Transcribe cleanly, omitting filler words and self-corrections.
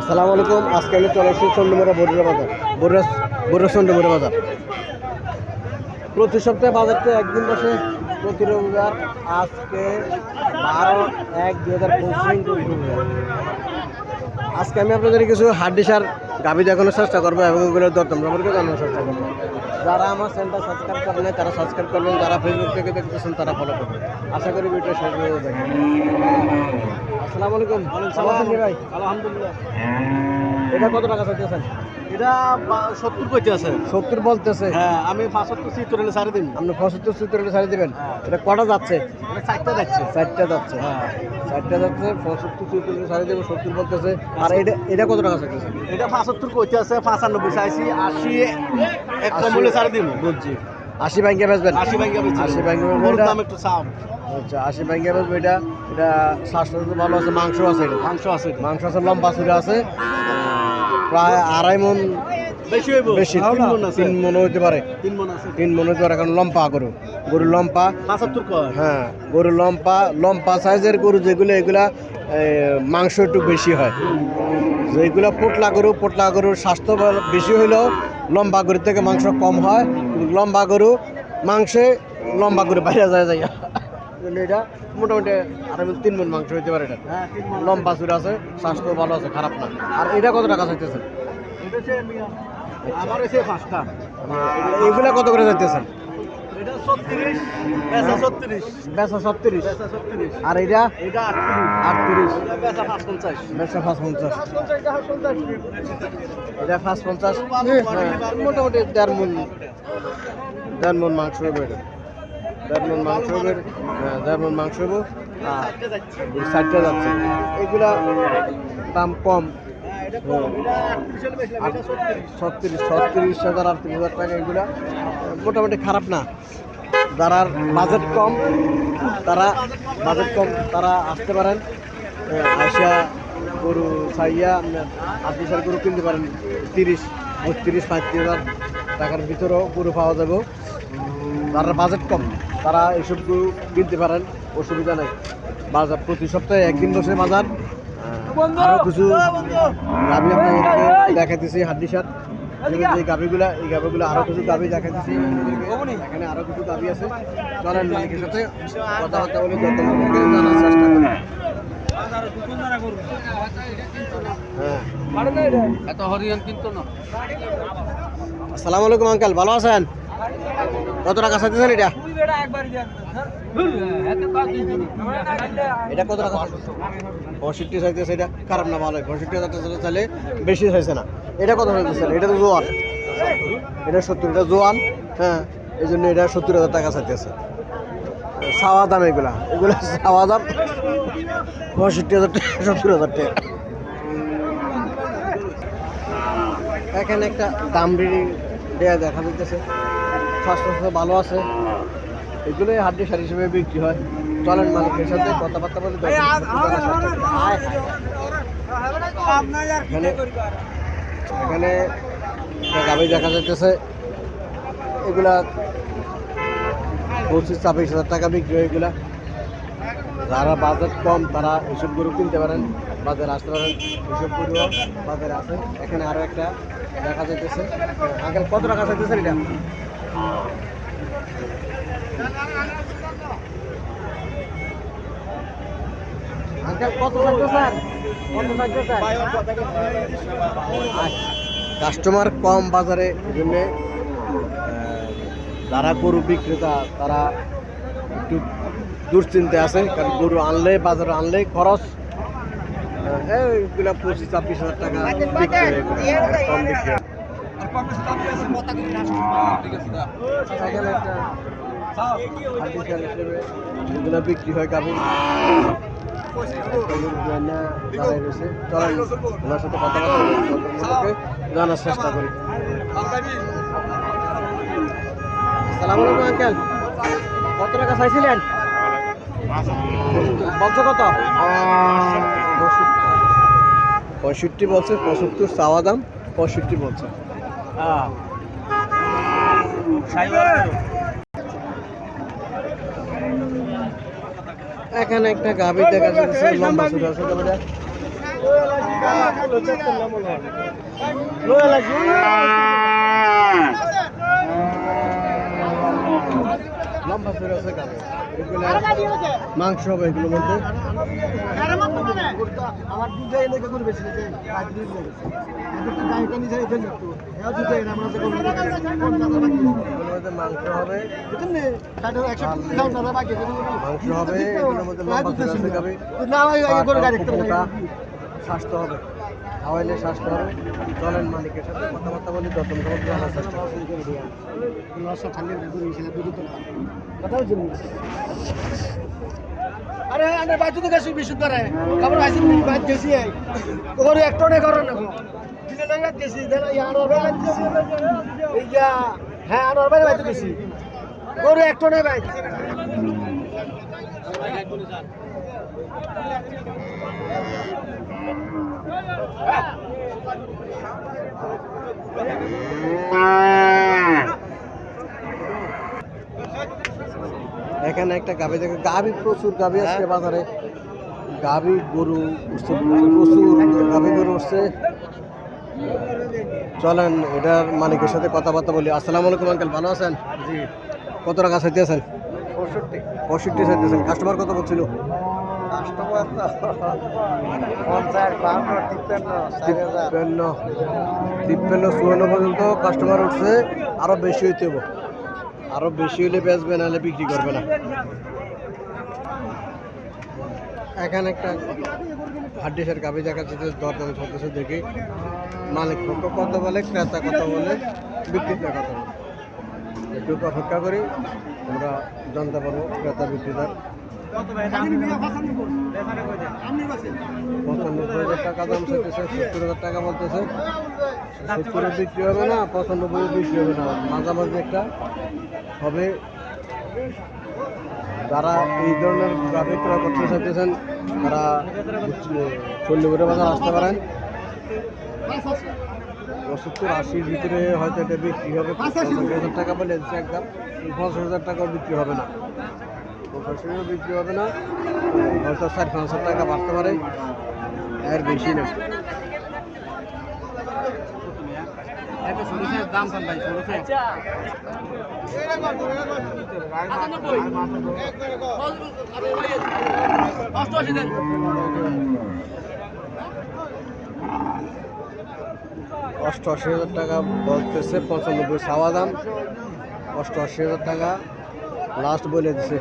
আসসালামু আলাইকুম। আজকে আমি চলে এসেছি চন্দ্রমোড়া বরুড়া বাজার, বরুড়া চন্দ্রমোড়া বাজার। প্রতি সপ্তাহে বাজারটা একদিন বসে, প্রতি রবিবার। আজকে 12/1/2025। আজকে আমি আপনাদের কিছু হাড্ডিসার গাভী দেখানোর চেষ্টা করবো এবং ওগুলোর দরদাম সম্পর্কে জানানোর চেষ্টা করবো। যারা আমার চ্যানেলটা সাবস্ক্রাইব করেন নাই তারা সাবস্ক্রাইব করবেন, যারা ফেসবুক থেকে দেখতেছেন তারা ফলো করবেন। আশা করি ভিডিও শেষ হয়ে যাবে। আসসালামু আলাইকুম। ভালো আছেন ভাই? আলহামদুলিল্লাহ। এটা কত টাকা চাইতেছেন? এটা 70 কইতে আছে। 70 বলতেছে। হ্যাঁ, আমি 75 70 ছাড়ে দিন। আপনি 75 70 ছাড়ে দিবেন? এটা কটা যাচ্ছে? এটা 4টা যাচ্ছে। 4টা যাচ্ছে। হ্যাঁ, 4টা যাচ্ছে। 75 70 ছাড়ে দেবো, 70 বলতেছে। আর এটা কত টাকা চাইতেছে? এটা 75 কইতে আছে, 95 চাইছি, 80 এক কম হলে ছাড়ে দিন। বুঝছি। 80 ব্যাংকে বেচবেন? 80 ব্যাংকে বেচছি। 80 ব্যাংকে গরুর বেচবেন। দাম একটু চাপ। আচ্ছা, 80 ব্যাংকে বেচবেন। এটা স্বাস্থ্য তো ভালো আছে, মাংস আছে। এটা মাংস আছে। মাংস আছে, লম্বা চূড়া আছে, প্রায় 2.5 মণ। বেশি হইব। বেশি 3 মণ আছে। 3 মণ হইতে পারে। 3 মণ আছে। 3 মণ হইতে পারে, কারণ লম্বা গরু লম্বা। 75 কয়। হ্যাঁ, গরু লম্বা সাইজের গরু যেগুলো, এগুলা মাংস একটু বেশি হয়। যেগুলো পোটলা গরুর স্বাস্থ্য বেশি হইলেও লম্বা গরুর থেকে মাংস কম হয়। কিন্তু লম্বা গরু বাইরে যায়। এটা মোটামুটি 3 মণ মাংস হইতে পারে। এটা হ্যাঁ, 3 মণ। লম্বা চূড়া আছে, স্বাস্থ্য ভালো আছে, খারাপ না। আর এটা কত টাকা চাইতেছেন? এটা সে আমার এসে 5টা। এগুলা কত করে চাইতেছেন? এটা 36, বেচা 36, বেচা 36। বেচা 36। আর এটা এটা 38। 38, বেচা 55। বেচা 550। 50 এটা 550। মোটামুটি 1.5 মণ মাংস হবে। এটা 1.5 মণ মাংস হবে। হ্যাঁ, 1.5 মণ মাংস হবে। আর 60টা যাচ্ছে। এগুলা দাম কম। 36,000 38,000 টাকা। এগুলা মোটামুটি খারাপ না। যারা বাজেট কম তারা আসতে পারেন। আসা গরু চাইয়া আপনার গরু কিনতে পারেন। 30-32-35,000 টাকার ভিতরেও গরু পাওয়া যাবে। যারা বাজেট কম তারা এইসব গরু কিনতে পারেন, অসুবিধা নেই। বাজার প্রতি সপ্তাহে একদিন বসে বাজার। আরও কিছু গাভী আপনাদেরকে দেখাইতেছি, হাড্ডিসার যে গাভীগুলা, এই গাভীগুলো আরও কিছু গাভী দেখাইতেছি। এখানে আরও কিছু গাভী আছে। চলেন মালিকের সাথে কথাবার্তা বলে দরদাম সম্পর্কে জানার চেষ্টা করি। হ্যাঁ, এত হরিয়ান কিন্তু না। আসসালামু আলাইকুম আঙ্কেল, ভালো আছেন? কত টাকা চাইতেছেন এটা? এটা কত টাকা? 65 চাইতেছে। এটা খারাপ না, ভালো। 65,000 টাকা চাইলে বেশি চাইছে না। এটা কত চাইতেছেন? এটা তো জোয়ান। এটা 70। এটা জোয়ান। হ্যাঁ, এই জন্য এটা 70,000 টাকা চাইতেছে। চাওয়া দাম এগুলা চাওয়া দাম 65,000 টাকা, 70,000 টাকা। এখানে একটা দামড়ি দেয়া দেখা যাইতেছে, স্বাস্থ্য ভালো আছে। এগুলোই হাড্ডিসার হিসেবে বিক্রি হয়। চলেন মালিকের সাথে কথাবার্তা বলে এখানে গাভী দেখা যাইতেছে। এগুলা 25-26,000 টাকা বিক্রি হয়। এগুলা যারা বাজেট কম তারা এইসব গরু কিনতে পারেন, বাজারে আসতে পারেন। এইসব গরু বাজারে আছে। এখানে আরো একটা দেখা যাইতেছে। আঙ্কেল, কত টাকা চাইতেছেন এটা? আঙ্কেল, কত চাইতেছেন? কাস্টমার কম বাজারে, এই জন্যে যারা গরু বিক্রেতা তারা একটু দুশ্চিন্তে আছে। কারণ গরু বাজারে আনলে খরচ। এইগুলা 25-26,000 টাকা বিক্রি হয়। কম বিক্রি হয়। এগুলো বিক্রি হয় গাভী। ওনার সাথে কথাবার্তা জানার চেষ্টা করি। আসসালামু আলাইকুম আঙ্কেল, কত টাকা চাইছিলেন? বলছো কত? 65 বলছে। 75 চাওয়া দাম, 65 বলছে। এখানে একটা গাভী দেখা যাচ্ছে, লম্বা ছোট আছে। লম্বা চড়ে আছে গাবে মাংস হবে এগুলোর মধ্যে আমার দুধে এলাকা করে বেশি এগুলোর মধ্যে মাংস হবে মাংস হবে এগুলোর মধ্যে লম্বা চড়ে আছে গাবে স্বাস্থ্য হবে খাওয়াইলে স্বাস্থ্য হবে চলেন মালিকের সাথে কথাবার্তা বলি যতন জানার চেষ্টা করি আরে আরে বাইতে তো গেছি বিশুদ্ধ রে খবর আইছি বাইত গেছি ওরে একটা নে করো না দিনে না গেছি দেন ইয়ার ওরে গেছি এই যা হ্যাঁ আর ওরে বাইতে গেছি ওরে একটা নে বাইত এখানে একটা গাভী দেখে গাভী প্রচুর গাভী আজকে বাজারে গাভী গরু উঠছে প্রচুর গাভী গরু উঠছে চলেন এটার মালিকের সাথে কথাবার্তা বলি আসসালামু আলাইকুম আঙ্কেল ভালো আছেন জি কত টাকা চাইতেছেন 65 65 চাইতেছেন কাস্টমার কত বলছিল কাস্টমার 50 52 53 54 পর্যন্ত কাস্টমার উঠছে আরো বেশি হইতে হবে আরো বেশি হলে বেচবে নাহলে বিক্রি করবে না এখানে একটা হাড্ডিসের গাভি দেখা যাচ্ছে দরদাম চলতেছে দেখি মালিক কত বলে ক্রেতা কত বলে বিক্রেতা কত বলে একটু অপেক্ষা করি আমরা জানতে পারবো ক্রেতা বিক্রেতার 95,000 টাকা দাম চাইতেছে 70,000 টাকা বলতেছে 70 বিক্রি হবে না 95 বিক্রি হবে না মাঝামাঝি একটা হবে যারা এই ধরনের গাভী ক্রয় করতে চাইতেছেন তারা চল্লিপুরে বাজার আসতে পারেন 70-80 ভিতরে হয়তো এটা বিক্রি হবে 50,000 টাকা বলে দিচ্ছে একদম 50,000 টাকাও বিক্রি হবে না 50,000 বিক্রি হবে না হয়তো 4-5,000 টাকা বাড়তে পারে এর বেশি না দাম চান ভাই অষ্টআশি হাজার টাকা বলতেছে 95 চাওয়া দাম 88,000 টাকা লাস্ট বলে দিছে